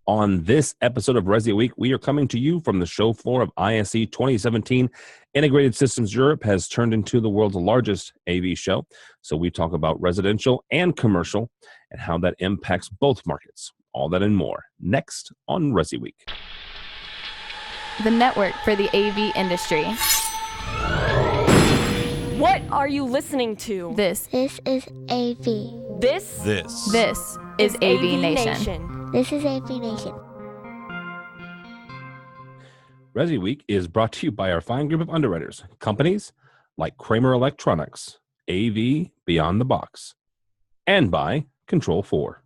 On this episode of ResiWeek, we are coming to you from the show floor of ISE 2017. Integrated Systems Europe has turned into the world's largest AV show. So we talk about residential and commercial and how that impacts both markets. All that and more next on ResiWeek. The network for the AV industry. What are you listening to? This is AV. This is AVNation. This is AVNation. ResiWeek is brought to you by our fine group of underwriters, companies like Kramer Electronics, AV Beyond the Box, and by Control 4.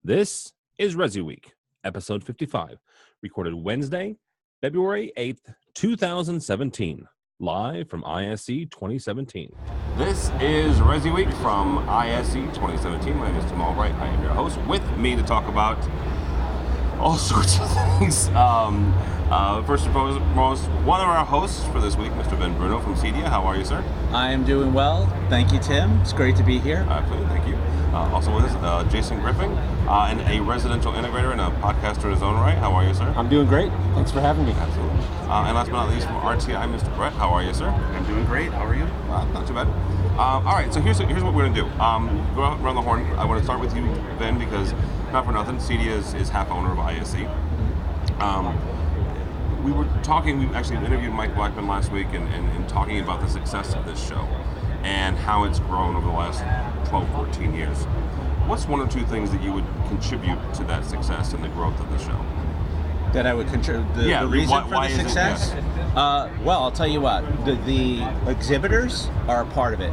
This is ResiWeek, episode 55, recorded Wednesday, February 8th, 2017, live from ISE 2017. This is ResiWeek from ISE 2017. My name is Tim Albright. I am your host. With me to talk about all sorts of things. First and foremost, one of our hosts for this week, Mr. Bruno from CEDIA. How are you, sir? I am doing well. Thank you, Tim. It's great to be here. Absolutely. Thank you. Also with us, Jason Griffing, and a residential integrator and a podcaster in his own right. How are you, sir? I'm doing great. Thanks for having me. Absolutely. And last but not least, from RTI, Mr. Brett. How are you, sir? I'm doing great. How are you? Not too bad. All right, so here's what we're going to do. Go out around the horn. I want to start with you, Ben, because not for nothing, CEDIA is half owner of ISE. We were talking, we actually interviewed Mike Blackman last week and talking about the success of this show and how it's grown over the last 12, 14 years. What's one or two things that you would contribute to that success and the growth of the show? That I would contribute, the reason for the success? Well, I'll tell you what, the exhibitors are a part of it.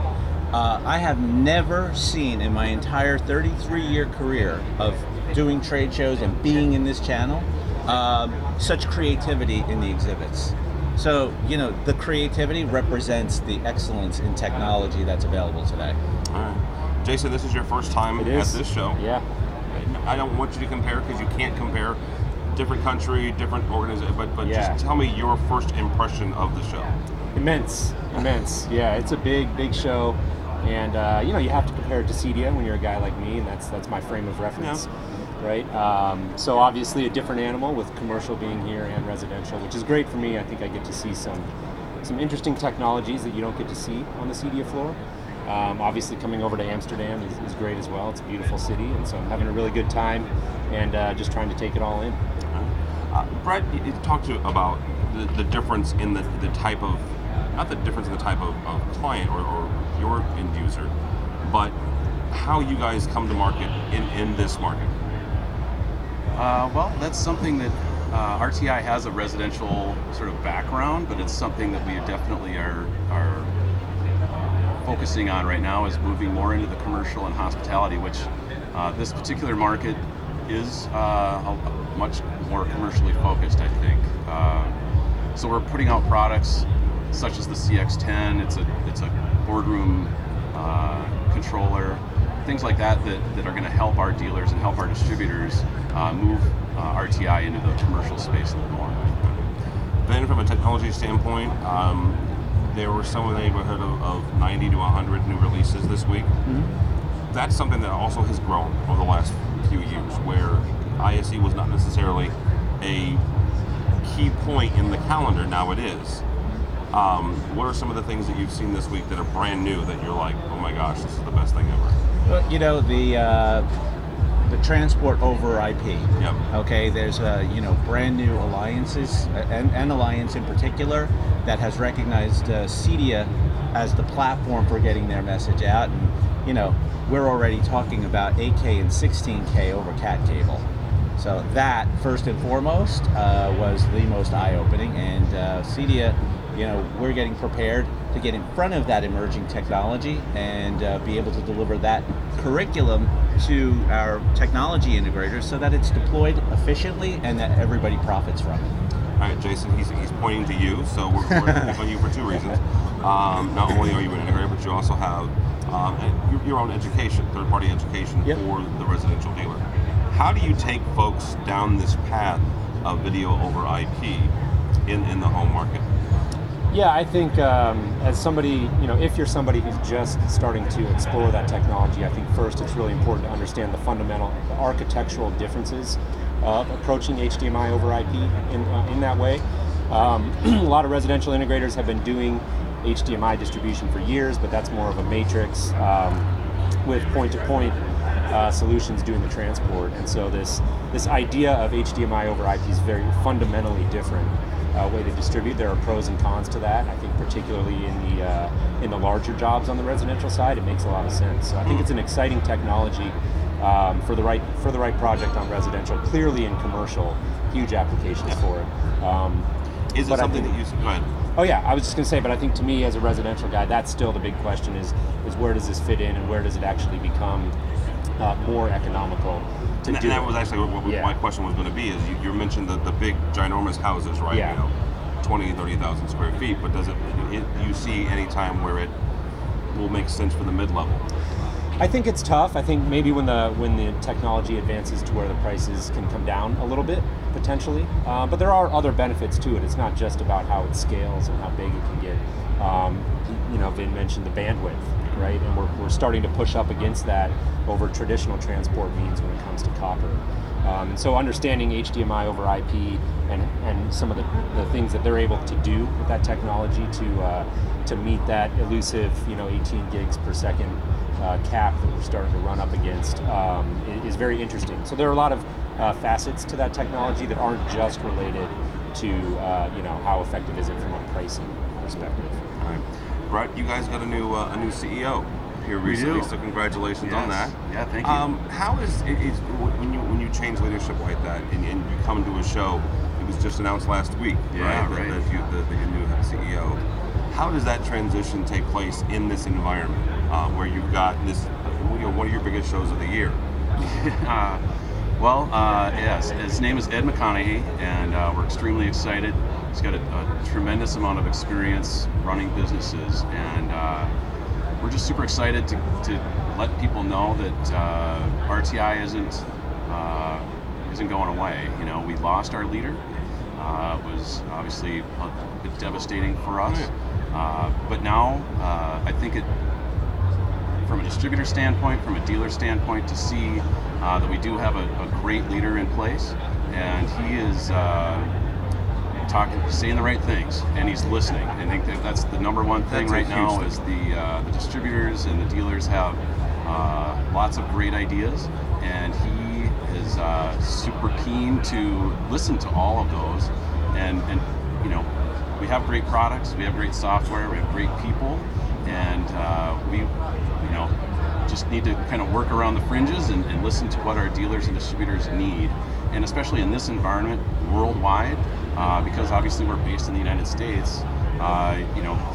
I have never seen in my entire 33-year career of doing trade shows and being in this channel, such creativity in the exhibits. So, the creativity represents the excellence in technology that's available today. All right. Jason, this is your first time at this show. Yeah. I don't want you to compare because you can't compare different country, different organization, but Yeah. Just tell me your first impression of the show. Immense. Yeah, it's a big show. And, you have to compare it to CEDIA when you're a guy like me, and that's my frame of reference. Yeah. Right? So obviously a different animal with commercial being here and residential, which is great for me. I think I get to see some interesting technologies that you don't get to see on the CEDIA floor. Obviously coming over to Amsterdam is great as well. It's a beautiful city, and so I'm having a really good time and just trying to take it all in. Brett, you talked about the difference in the type of, not the difference in the type of client or your end user, but how you guys come to market in this market. Well, that's something that RTI has a residential sort of background, but it's something that we definitely are focusing on right now, is moving more into the commercial and hospitality, which this particular market is much more commercially focused, I think. So we're putting out products such as the CX10. It's a boardroom controller, things like that are going to help our dealers and help our distributors move RTI into the commercial space a little more. Then from a technology standpoint, there were some in the neighborhood of 90 to 100 new releases this week. Mm-hmm. That's something that also has grown over the last few years, where ISE was not necessarily a key point in the calendar. Now it is. What are some of the things that you've seen this week that are brand new that you're like, oh my gosh, this is the best thing ever? Well, the transport over IP. Yep. Okay, there's brand new alliances, and Alliance in particular, that has recognized CEDIA as the platform for getting their message out. And we're already talking about 8K and 16K over cat cable. So that, first and foremost, was the most eye-opening, and CEDIA, we're getting prepared to get in front of that emerging technology and be able to deliver that curriculum to our technology integrators so that it's deployed efficiently and that everybody profits from it. All right, Jason, he's pointing to you, so we're on you for two reasons. Not only are you an integrator, but you also have your own education, third-party education. Yep. For the residential dealer. How do you take folks down this path of video over IP in the home market? Yeah, I think as somebody, if you're somebody who's just starting to explore that technology, I think first it's really important to understand the fundamental, the architectural differences approaching HDMI over IP in that way. A lot of residential integrators have been doing HDMI distribution for years, but that's more of a matrix with point-to-point solutions doing the transport. And so this idea of HDMI over IP is very fundamentally different way to distribute. There are pros and cons to that. I think particularly in the larger jobs on the residential side, it makes a lot of sense. So I think it's an exciting technology for the right project on residential. Clearly in commercial, huge applications for it. Is it something that you go ahead? Oh yeah, I was just going to say, but I think to me as a residential guy, that's still the big question is where does this fit in and where does it actually become more economical to do? And that was actually what my question was going to be, is you mentioned the big ginormous houses, right? Yeah. 20, 30,000 square feet, but do you see any time where it will make sense for the mid-level? I think it's tough. I think maybe when the technology advances to where the prices can come down a little bit, potentially. But there are other benefits to it. It's not just about how it scales and how big it can get. Vin mentioned the bandwidth, right? And we're starting to push up against that over traditional transport means when it comes to copper. And so understanding HDMI over IP and some of the things that they're able to do with that technology to meet that elusive 18 gigs per second cap that we're starting to run up against is very interesting. So there are a lot of facets to that technology that aren't just related to how effective is it from a pricing perspective. All right, Brett, you guys got a new CEO here recently, so congratulations on that. Yeah, thank you. How is when you change leadership like that and you come to a show? It was just announced last week, right? That your new CEO. How does that transition take place in this environment where you've got this, one of your biggest shows of the year? Yes, his name is Ed McConaughey, and we're extremely excited. He's got a tremendous amount of experience running businesses, and we're just super excited to let people know that RTI isn't going away. We lost our leader. It was obviously a bit devastating for us. But now, I think from a distributor standpoint, from a dealer standpoint, to see that we do have a great leader in place, and he is saying the right things, and he's listening. I think that's the number one thing right now is the distributors and the dealers have lots of great ideas, and he is super keen to listen to all of those, and we have great products, we have great software, we have great people, and we just need to kind of work around the fringes and listen to what our dealers and distributors need. And especially in this environment worldwide, because obviously we're based in the United States,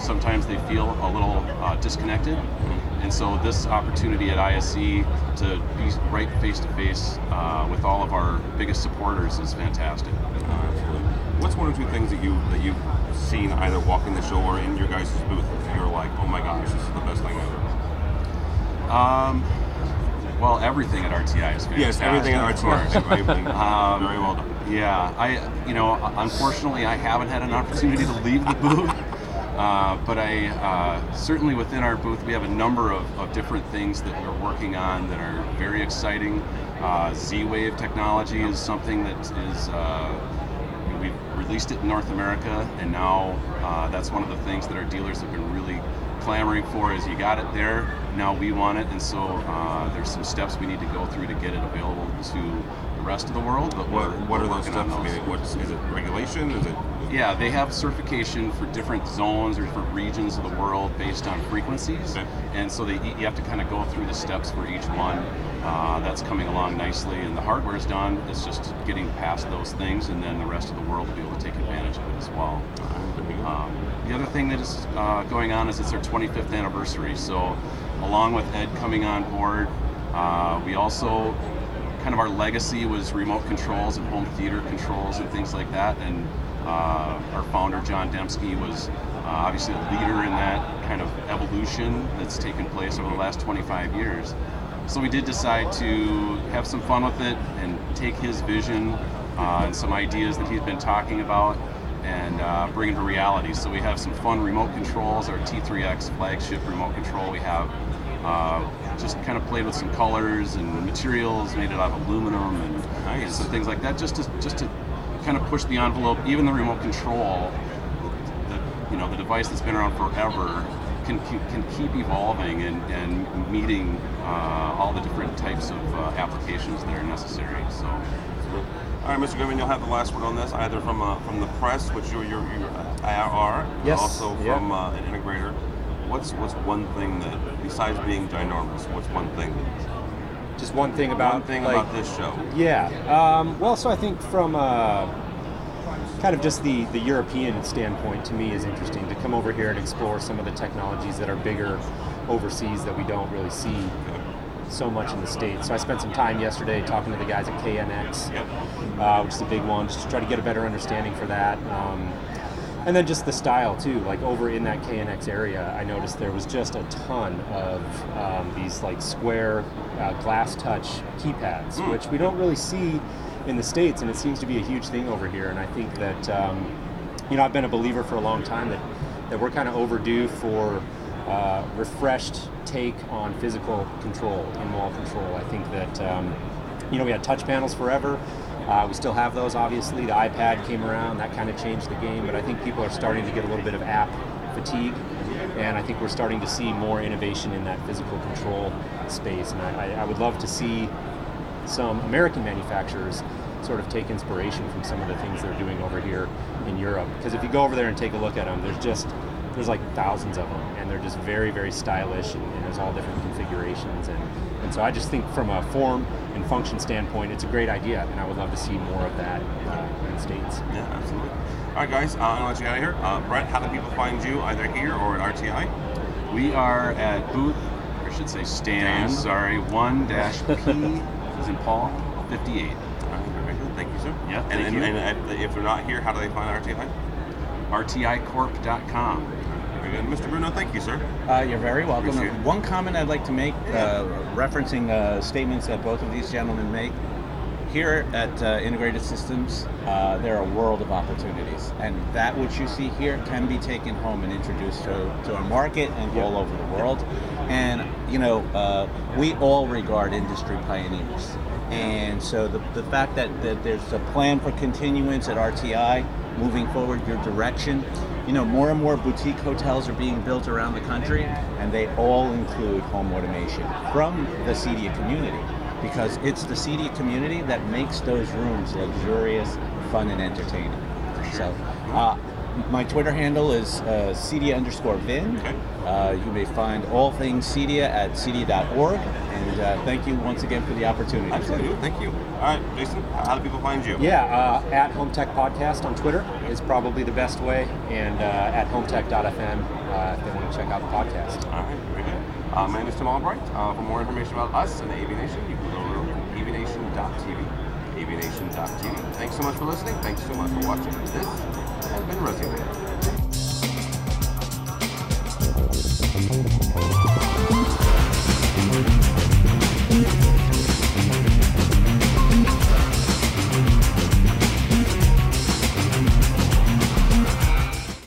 sometimes they feel a little disconnected. And so this opportunity at ISE to be right face-to-face with all of our biggest supporters is fantastic. Absolutely. What's one or two things that you've seen either walking the show or in your guys' booth that you're like, oh my gosh, this is the best thing ever? Well, everything at RTI is fantastic. Yes, everything at RTI. Very well done. Yeah, unfortunately, I haven't had an opportunity to leave the booth, but I certainly within our booth we have a number of different things that we're working on that are very exciting. Z-Wave technology is something that is we've released it in North America, and now that's one of the things that our dealers have been really clamoring for. Is you got it there, now we want it, and so there's some steps we need to go through to get it available to the rest of the world. But what are those steps? Is it regulation? Is it? Yeah, they have certification for different zones or different regions of the world based on frequencies, and so you have to kind of go through the steps for each one. That's coming along nicely, and the hardware's done. It's just getting past those things, and then the rest of the world will be able to take advantage of it as well. The other thing that is going on is it's our 25th anniversary. So along with Ed coming on board, we also, kind of our legacy was remote controls and home theater controls and things like that. And our founder, John Dembski, was obviously a leader in that kind of evolution that's taken place over the last 25 years. So we did decide to have some fun with it and take his vision and some ideas that he's been talking about and bring it to reality. So we have some fun remote controls, our T3X flagship remote control. We have just kind of played with some colors and materials, made it out of aluminum and some things like that, just to kind of push the envelope. Even the remote control, the device that's been around forever, can keep evolving and meeting all the different types of applications that are necessary. So. All right, Mr. Griffing, you'll have the last word on this, either from the press, which you're IR, Yes. also from an integrator. What's one thing that, besides being ginormous, what's one thing? Just one thing about about this show. Yeah. Well, so I think from kind of just the European standpoint, to me, is interesting to come over here and explore some of the technologies that are bigger overseas that we don't really see so much in the States. So I spent some time yesterday talking to the guys at KNX, which is a big one, just to try to get a better understanding for that. And then just the style too, like over in that KNX area, I noticed there was just a ton of these like square glass touch keypads, which we don't really see in the States, and it seems to be a huge thing over here. And I think that, I've been a believer for a long time that we're kind of overdue for refreshed take on physical control, in-wall control. I think that, we had touch panels forever. We still have those, obviously. The iPad came around, that kind of changed the game, but I think people are starting to get a little bit of app fatigue, and I think we're starting to see more innovation in that physical control space. And I would love to see some American manufacturers sort of take inspiration from some of the things they're doing over here in Europe. Because if you go over there and take a look at them, there's like thousands of them, and they're just very, very stylish, and there's all different configurations. And so I just think from a form and function standpoint, it's a great idea, and I would love to see more of that in the States. Yeah, absolutely. All right, guys, I'm going to let you out of here. Brett, how do people find you, either here or at RTI? We are at booth, or I should say stand, 1-P as in Paul, 58. All right, very good. Thank you, sir. Yeah, thank you. And if they're not here, how do they find RTI? RTIcorp.com. Very good. Mr. Bruno, thank you, sir. You're very welcome. Appreciate it. One comment I'd like to make, referencing statements that both of these gentlemen make. Here at Integrated Systems, there are a world of opportunities, and that which you see here can be taken home and introduced to our market and all over the world. And we all regard industry pioneers, and so the fact that there's a plan for continuance at RTI, moving forward your direction. More and more boutique hotels are being built around the country, and they all include home automation from the CEDIA community, because it's the CEDIA community that makes those rooms luxurious, fun, and entertaining. So my Twitter handle is CEDIA_Vin. Okay. You may find all things CEDIA at cedia.org, and thank you once again for the opportunity. Absolutely. Thank you. All right, Jason, how do people find you? Yeah, at Home Tech Podcast on Twitter is probably the best way, and at hometech.fm if they want to check out the podcast. All right, very good. My name is Tim Albright. For more information about us and the AVNation, you can go to avnation.tv. avnation.tv. Thanks so much for listening. Thanks so much for watching. This has been ResiWeek.